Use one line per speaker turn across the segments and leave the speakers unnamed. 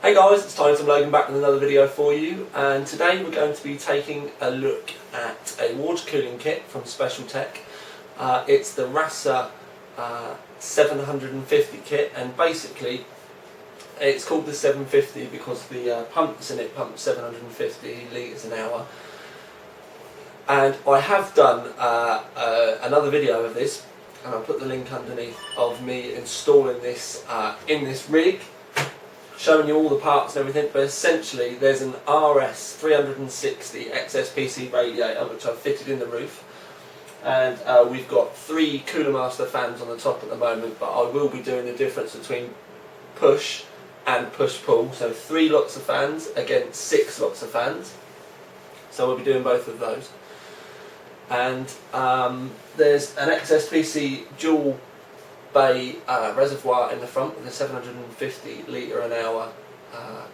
Hey guys, it's Tom from Logan back with another video for you, and today we're going to be taking a look at a water cooling kit from Special Tech. It's the Rasa 750 kit, and basically it's called the 750 because the pumps in it pump 750 litres an hour. And I have done another video of this, and I'll put the link underneath, of me installing this in this rig, showing you all the parts and everything. But essentially there's an RS360 XSPC radiator which I've fitted in the roof, and we've got 3 Cooler Master fans on the top at the moment, but I will be doing the difference between push and push-pull, so 3 lots of fans against 6 lots of fans, so we'll be doing both of those. And there's an XSPC dual bay reservoir in the front with a 750 litre an hour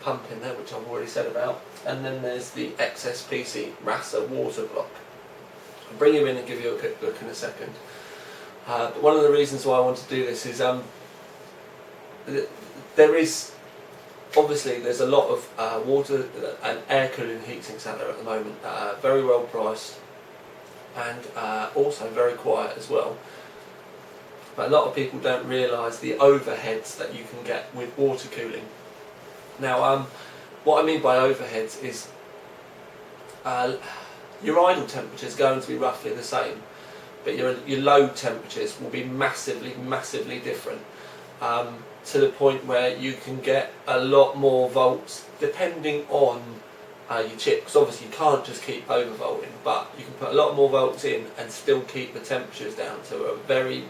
pump in there, which I've already said about. And then there's the XSPC Rasa water block. I'll bring you in and give you a quick look in a second. But one of the reasons why I want to do this is there's a lot of water and air cooling heat sinks out there at the moment, very well priced and also very quiet as well. But a lot of people don't realise the overheads that you can get with water cooling. Now, what I mean by overheads is your idle temperature is going to be roughly the same, but your load temperatures will be massively different, to the point where you can get a lot more volts depending on your chip, because obviously you can't just keep overvolting, but you can put a lot more volts in and still keep the temperatures down to a very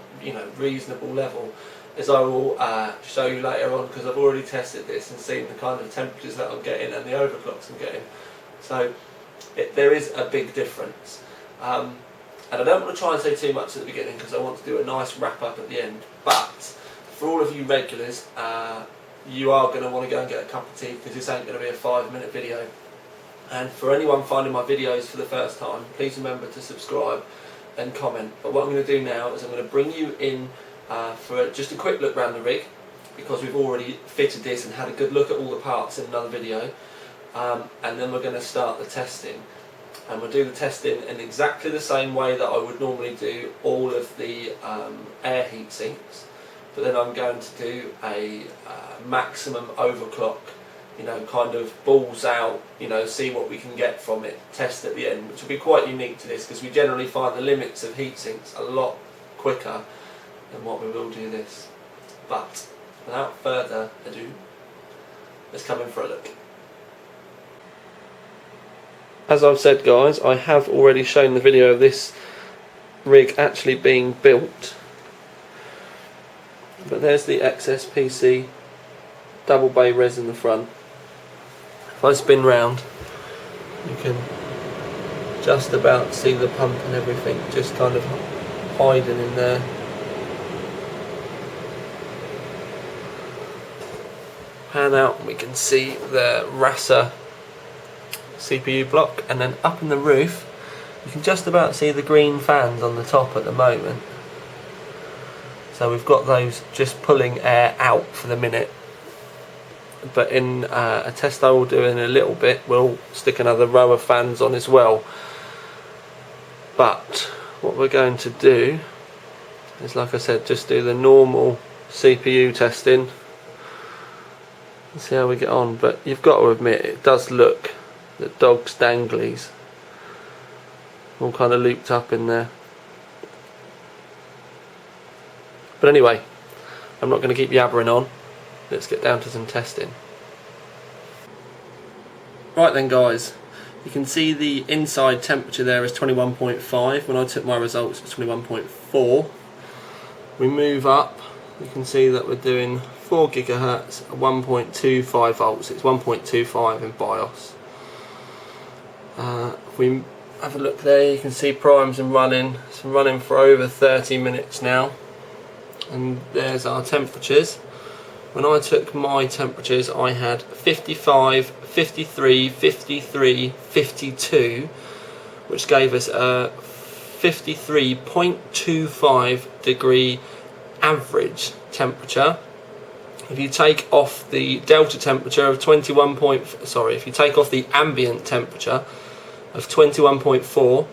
reasonable level, as I will show you later on, because I've already tested this and seen the kind of temperatures that I'm getting and the overclocks I'm getting. So there is a big difference, and I don't want to try and say too much at the beginning because I want to do a nice wrap up at the end. But for all of you regulars, you are going to want to go and get a cup of tea, because this ain't going to be a 5-minute video. And for anyone finding my videos for the first time, please remember to subscribe and comment. But what I'm going to do now is I'm going to bring you in for just a quick look around the rig, because we've already fitted this and had a good look at all the parts in another video, and then we're going to start the testing. And we'll do the testing in exactly the same way that I would normally do all of the air heat sinks, but then I'm going to do a maximum overclock, kind of balls out, see what we can get from it, test at the end, which will be quite unique to this, because we generally find the limits of heat sinks a lot quicker than what we will do this. But without further ado, let's come in for a look. As I've said, guys, I have already shown the video of this rig actually being built, but there's the XSPC double bay res in the front. If I spin round, you can just about see the pump and everything just kind of hiding in there. Pan out and we can see the Rasa CPU block, and then up in the roof you can just about see the green fans on the top at the moment. So we've got those just pulling air out for the minute, but in a test I will do in a little bit, we'll stick another row of fans on as well. But what we're going to do is, like I said, just do the normal CPU testing and see how we get on. But you've got to admit, it does look the dog's danglies all kind of looped up in there. But anyway, I'm not going to keep yabbering on. Let's get down to some testing. Right then, guys, you can see the inside temperature there is 21.5. When I took my results, it was 21.4. We move up, you can see that we're doing 4 gigahertz at 1.25 volts. It's 1.25 in BIOS. If we have a look there, you can see primes and running. It's been running for over 30 minutes now. And there's our temperatures. When I took my temperatures, I had 55, 53, 53, 52, which gave us a 53.25 degree average temperature. if you take off the delta temperature of 21. If you take off the ambient temperature of 21.4,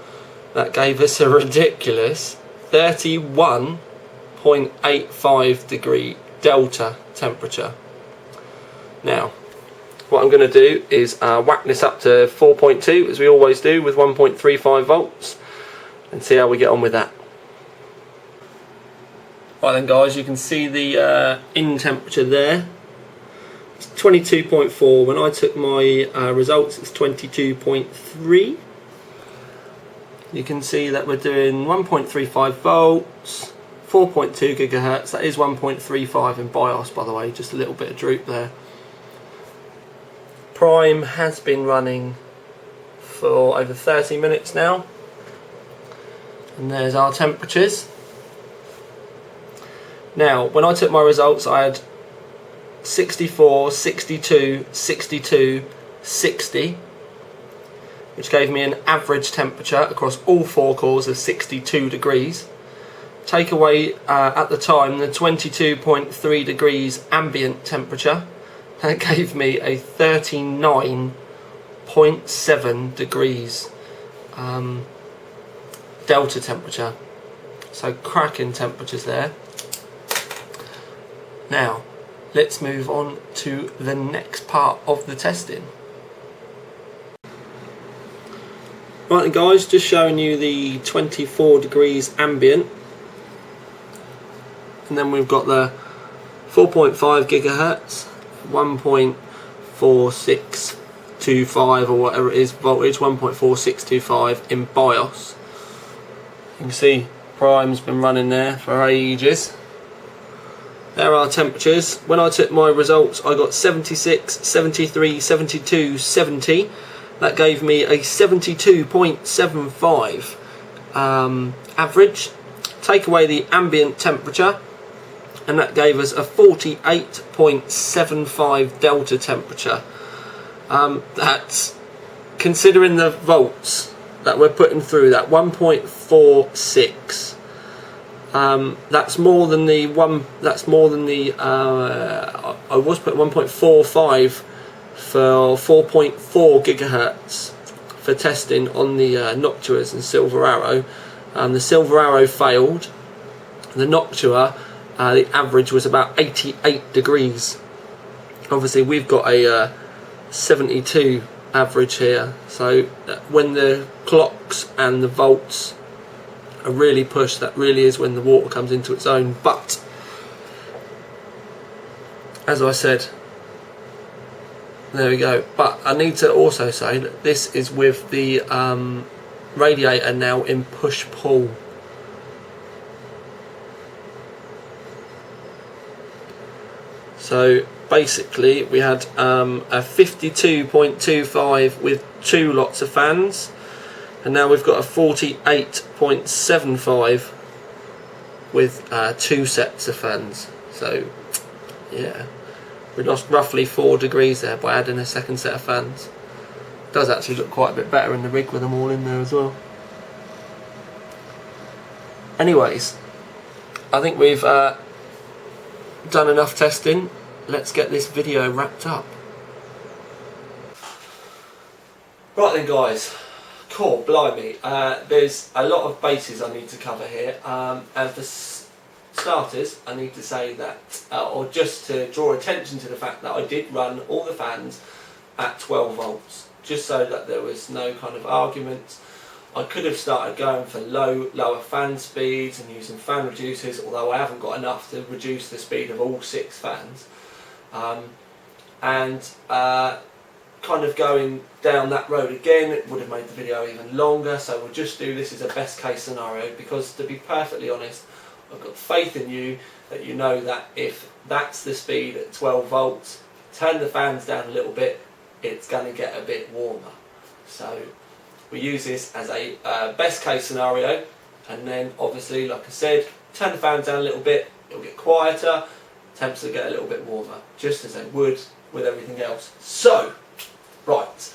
that gave us a ridiculous 31.85 degree delta temperature. Now, what I'm going to do is whack this up to 4.2 as we always do with 1.35 volts and see how we get on with that. Right then guys, you can see the in temperature there. It's 22.4. When I took my results, it's 22.3. You can see that we're doing 1.35 volts, 4.2 gigahertz. That is 1.35 in BIOS, by the way, just a little bit of droop there. Prime has been running for over 30 minutes now. And there's our temperatures. Now, when I took my results, I had 64, 62, 62, 60, which gave me an average temperature across all 4 cores of 62 degrees. Take away, at the time, the 22.3 degrees ambient temperature, that gave me a 39.7 degrees delta temperature. So cracking temperatures there. Now, let's move on to the next part of the testing. Right then guys, just showing you the 24 degrees ambient. And then we've got the 4.5 gigahertz, 1.4625 or whatever it is voltage, 1.4625 in BIOS. You can see Prime's been running there for ages. There are temperatures. When I took my results, I got 76, 73, 72, 70. That gave me a 72.75 average. Take away the ambient temperature, and that gave us a 48.75 delta temperature. That's, considering the volts that we're putting through, that 1.46. That's more than the I was putting 1.45 for 4.4 gigahertz for testing on the Noctuas and Silver Arrow. The Silver Arrow failed. The Noctua, the average was about 88 degrees. Obviously we've got a 72 average here, so when the clocks and the volts are really pushed, that really is when the water comes into its own. But as I said, there we go. But I need to also say that this is with the radiator now in push-pull. So basically we had a 52.25 with 2 lots of fans, and now we've got a 48.75 with 2 sets of fans. So yeah, we lost roughly 4 degrees there by adding a second set of fans. It does actually look quite a bit better in the rig with them all in there as well. Anyways, I think we've done enough testing. Let's get this video wrapped up. Right then guys, cool, blimey, there's a lot of bases I need to cover here, and for starters I need to say that, or just to draw attention to the fact that I did run all the fans at 12 volts, just so that there was no kind of arguments. I could have started going for lower fan speeds and using fan reducers, although I haven't got enough to reduce the speed of all 6 fans. Kind of going down that road again, it would have made the video even longer, so we'll just do this as a best case scenario, because to be perfectly honest, I've got faith in you that you know that if that's the speed at 12 volts, turn the fans down a little bit, it's going to get a bit warmer. So we use this as a best case scenario, and then obviously, like I said, turn the fans down a little bit, it'll get quieter, temps will get a little bit warmer, just as they would with everything else. So, right,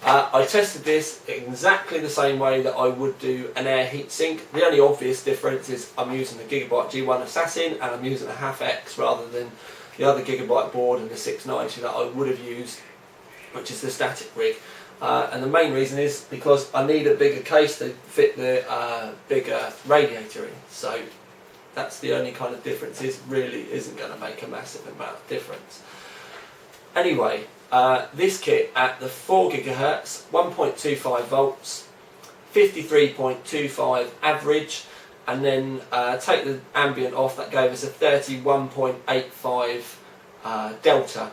I tested this exactly the same way that I would do an air heatsink. The only obvious difference is I'm using the Gigabyte G1 Assassin and I'm using a half X rather than the other Gigabyte board and the 690 that I would have used, which is the static rig. And the main reason is because I need a bigger case to fit the bigger radiator in. So that's the only kind of difference. It really isn't going to make a massive amount of difference. Anyway, this kit at the 4 GHz, 1.25 volts, 53.25 average, and then take the ambient off, that gave us a 31.85 delta.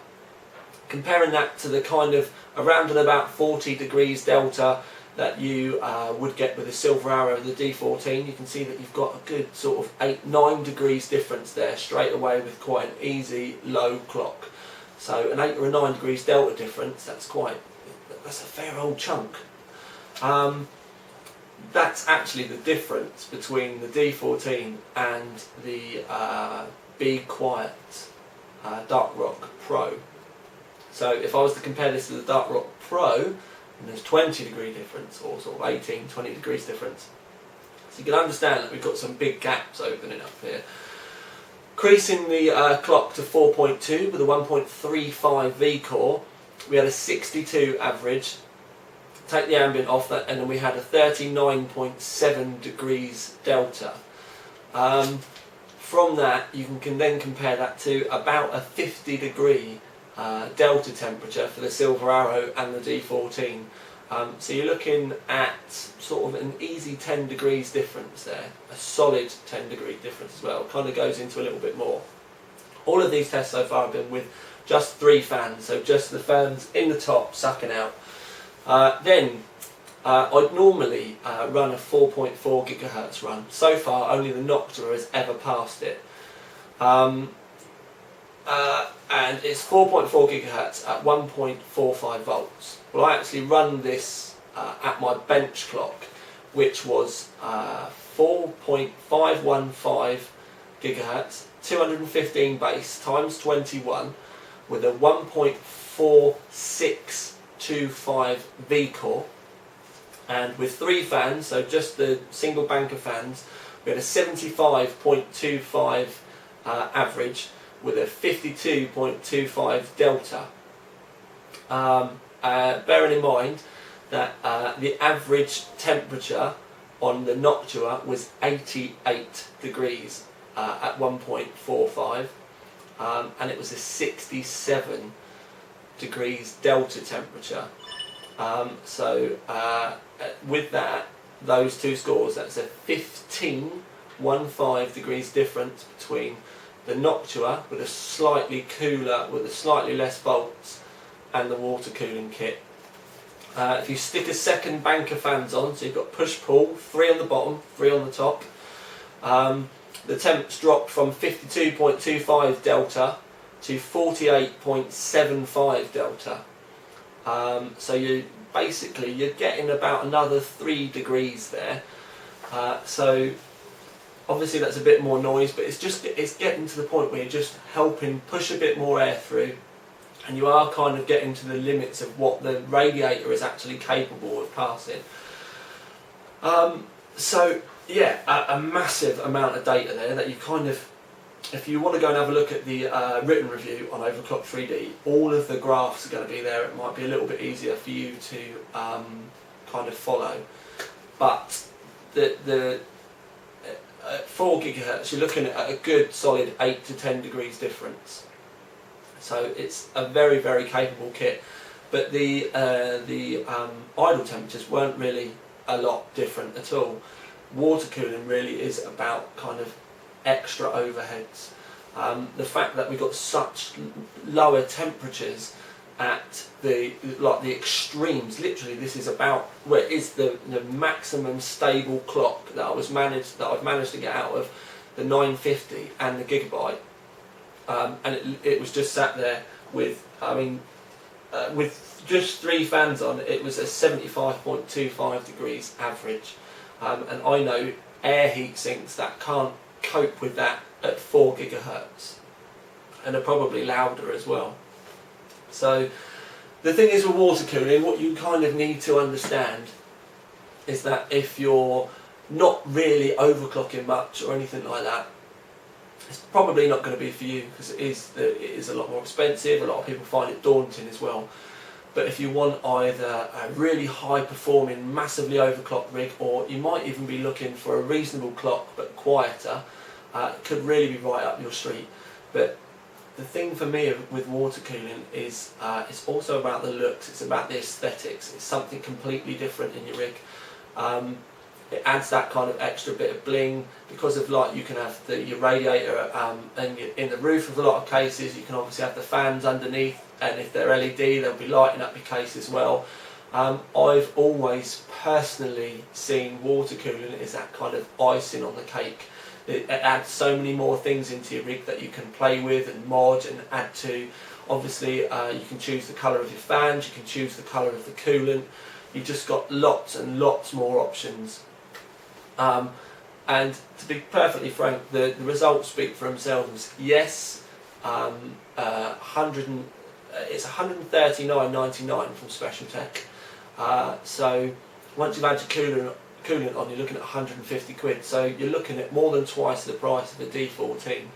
Comparing that to the kind of around and about 40 degrees delta that you would get with the Silver Arrow and the D14, you can see that you've got a good sort of 8-9 degrees difference there straight away with quite an easy low clock. So an 8 or a 9 degrees delta difference, that's a fair old chunk. That's actually the difference between the D14 and the Be Quiet Dark Rock Pro. So if I was to compare this to the Dark Rock Pro, and there's 20 degree difference, or sort of 18-20 degrees difference. So you can understand that we've got some big gaps opening up here. Increasing the clock to 4.2 with a 1.35 V core, we had a 62 average. Take the ambient off that, and then we had a 39.7 degrees delta. From that, you can then compare that to about a 50 degree delta temperature for the Silver Arrow and the D14. So you're looking at sort of an easy 10 degrees difference there, a solid 10 degree difference as well. Kind of goes into a little bit more. All of these tests so far have been with just 3 fans, so just the fans in the top sucking out. Then I'd normally run a 4.4 GHz run. So far only the Noctua has ever passed it. And it's 4.4 GHz at 1.45 volts. Well, I actually run this at my bench clock, which was 4.515 GHz, 215 base times 21 with a 1.4625 V core, and with 3 fans, so just the single bank of fans, we had a 75.25 average with a 52.25 delta. Bearing in mind that the average temperature on the Noctua was 88 degrees at 1.45, and it was a 67 degrees delta temperature. With that, those two scores, that's a 15 degrees difference between the Noctua with a slightly cooler, with a slightly less volts, and the water cooling kit. If you stick a second bank of fans on, so you've got push-pull, 3 on the bottom, 3 on the top, the temps dropped from 52.25 delta to 48.75 delta. So you're getting about another 3 degrees there. So obviously that's a bit more noise, but it's getting to the point where you're just helping push a bit more air through, and you are kind of getting to the limits of what the radiator is actually capable of passing. So yeah, a massive amount of data there that you kind of, if you want to go and have a look at the written review on Overclock 3D, all of the graphs are going to be there. It might be a little bit easier for you to kind of follow, but the 4 GHz, you're looking at a good solid 8 to 10 degrees difference. So it's a very, very capable kit, but the idle temperatures weren't really a lot different at all. Water cooling really is about kind of extra overheads. The fact that we got such lower temperatures at the extremes, literally this is about where is the maximum stable clock that I've managed to get out of the 950 and the Gigabyte, and it was just sat there with, with just 3 fans on. It was a 75.25 degrees average, and I know air heat sinks that can't cope with that at 4 GHz, and are probably louder as well. So the thing is with water cooling, what you kind of need to understand is that if you're not really overclocking much or anything like that, it's probably not going to be for you, because it is a lot more expensive. A lot of people find it daunting as well. But if you want either a really high performing, massively overclocked rig, or you might even be looking for a reasonable clock but quieter, it could really be right up your street. But the thing for me with water cooling is it's also about the looks, it's about the aesthetics. It's something completely different in your rig. It adds that kind of extra bit of bling because of, like, you can have your radiator and in the roof of a lot of cases. You can obviously have the fans underneath, and if they're LED, they'll be lighting up your case as well. I've always personally seen water cooling as that kind of icing on the cake. It adds so many more things into your rig that you can play with and mod and add to. Obviously, you can choose the colour of your fans, you can choose the colour of the coolant. You've just got lots and lots more options. And to be perfectly frank, the results speak for themselves. Yes, it's $139.99 from Special Tech. So once you've had your coolant on, you're looking at 150 quid. So you're looking at more than twice the price of a D14.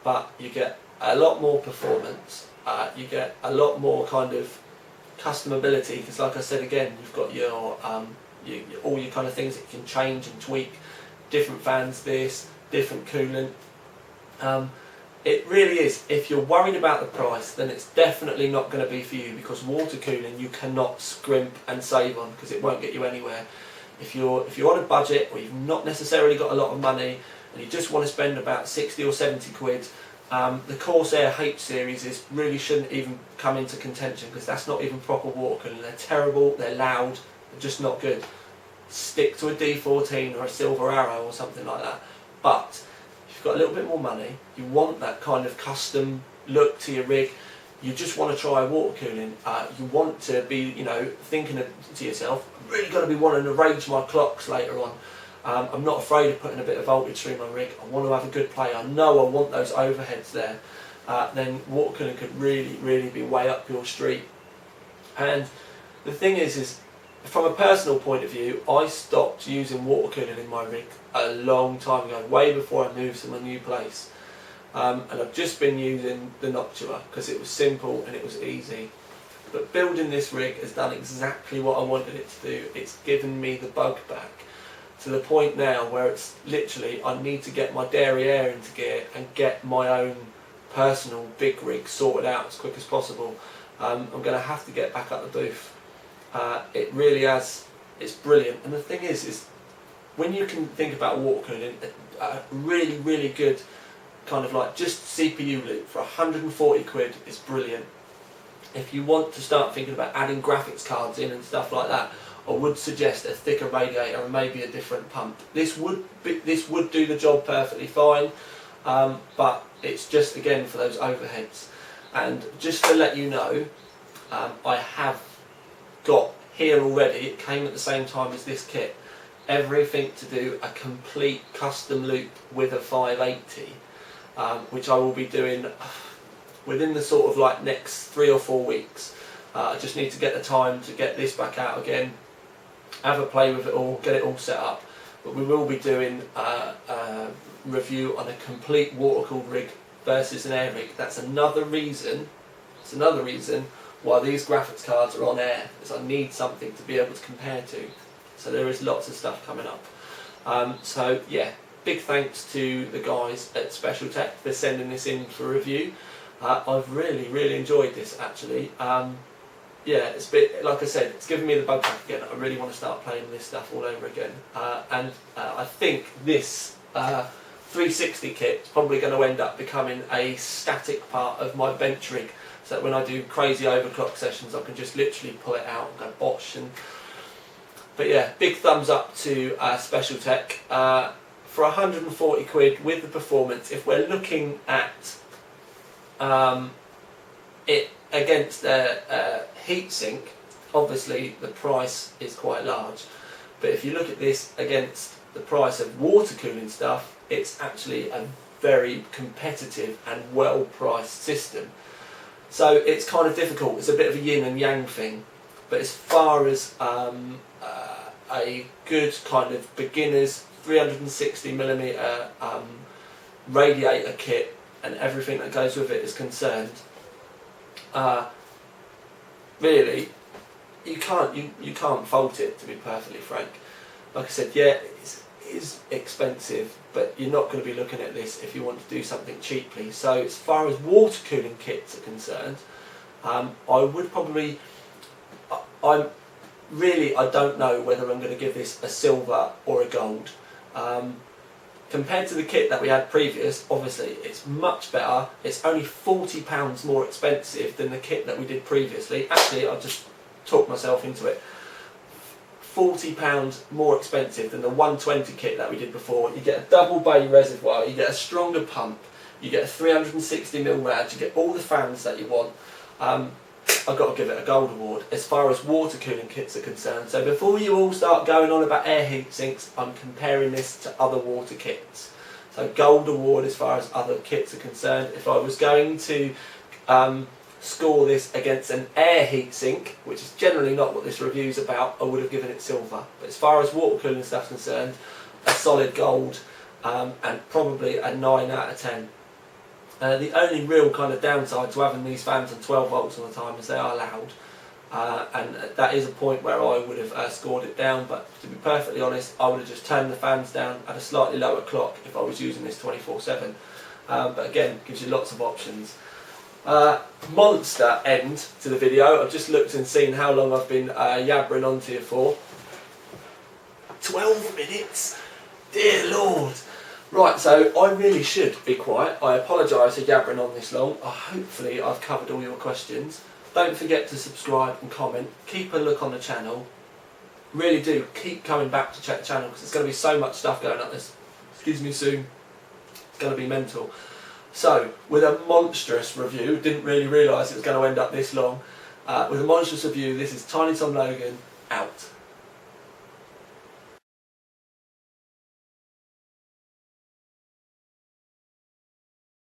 But you get a lot more performance. You get a lot more kind of customability, because, like I said again, you've got your all your kind of things that you can change and tweak. Different fans, different coolant. It really is. If you're worried about the price, then it's definitely not going to be for you, because water cooling you cannot scrimp and save on, because it won't get you anywhere. If you're on a budget, or you've not necessarily got a lot of money and you just want to spend about 60 or 70 quid, the Corsair H series really shouldn't even come into contention, because that's not even proper water cooling. They're terrible, they're loud, they're just not good. Stick to a D14 or a Silver Arrow or something like that. But if you've got a little bit more money, you want that kind of custom look to your rig, you just want to try water cooling, you want to be, thinking to yourself, I'm really going to be wanting to range my clocks later on. I'm not afraid of putting a bit of voltage through my rig. I want to have a good play. I know I want those overheads there. Then water cooling could really, really be way up your street. And the thing is from a personal point of view, I stopped using water cooling in my rig a long time ago, way before I moved to my new place. And I've just been using the Noctua because it was simple and it was easy. But building this rig has done exactly what I wanted it to do. It's given me the bug back, to the point now where it's literally, I need to get my derriere into gear and get my own personal big rig sorted out as quick as possible. I'm going to have to get back up the booth. It really has, it's brilliant. And the thing is when you can think about water cooling, a really, really good kind of like just CPU loop for 140 quid is brilliant. If you want to start thinking about adding graphics cards in and stuff like that, I would suggest a thicker radiator and maybe a different pump. This would do the job perfectly fine, but it's just again for those overheads. And just to let you know, I have got here already, it came at the same time as this kit, everything to do a complete custom loop with a 580, which I will be doing within the sort of like next 3 or 4 weeks. I just need to get the time to get this back out again, have a play with it all, get it all set up. But we will be doing a review on a complete water cooled rig versus an air rig. That's another reason. It's another reason why these graphics cards are on air, is I need something to be able to compare to. So there is lots of stuff coming up. So yeah, big thanks to the guys at Special Tech for sending this in for review. I've really, really enjoyed this actually. Yeah, it's a bit, like I said, it's given me the bug back again. I really want to start playing this stuff all over again. And I think this 360 kit is probably going to end up becoming a static part of my bench rig, so that when I do crazy overclock sessions I can just literally pull it out and go bosh. But yeah, big thumbs up to Special Tech. For 140 quid with the performance, if we're looking at it against a heatsink, obviously the price is quite large, but if you look at this against the price of water cooling stuff, it's actually a very competitive and well priced system. So it's kind of difficult, it's a bit of a yin and yang thing. But as far as a good kind of beginner's 360mm radiator kit and everything that goes with it is concerned, really, you can't fault it, to be perfectly frank. Like I said, yeah, it is expensive, but you're not going to be looking at this if you want to do something cheaply. So as far as water cooling kits are concerned, I would probably, I don't know whether I'm going to give this a silver or a gold. Compared to the kit that we had previous, obviously it's much better. It's only £40 more expensive than the kit that we did previously. Actually, I just talked myself into it. £40 more expensive than the 120 kit that we did before. You get a double bay reservoir, you get a stronger pump, you get a 360mm rad, you get all the fans that you want. I've got to give it a gold award as far as water cooling kits are concerned. So before you all start going on about air heat sinks, I'm comparing this to other water kits. So gold award as far as other kits are concerned. If I was going to score this against an air heat sink, which is generally not what this review is about, I would have given it silver. But as far as water cooling stuff is concerned, a solid gold, and probably a 9 out of 10. The only real kind of downside to having these fans on 12 volts all the time is they are loud, and that is a point where I would have scored it down, but to be perfectly honest, I would have just turned the fans down at a slightly lower clock if I was using this 24/7. But again, gives you lots of options. Monster end to the video. I've just looked and seen how long I've been yabbering onto you for. 12 minutes? Dear Lord! Right, so I really should be quiet. I apologise for yabbering on this long. Hopefully I've covered all your questions. Don't forget to subscribe and comment. Keep a look on the channel. Really do keep coming back to check the channel, because there's going to be so much stuff going up this, soon. It's going to be mental. So, with a monstrous review, didn't really realise it was going to end up this long. With a monstrous review, this is Tiny Tom Logan, out.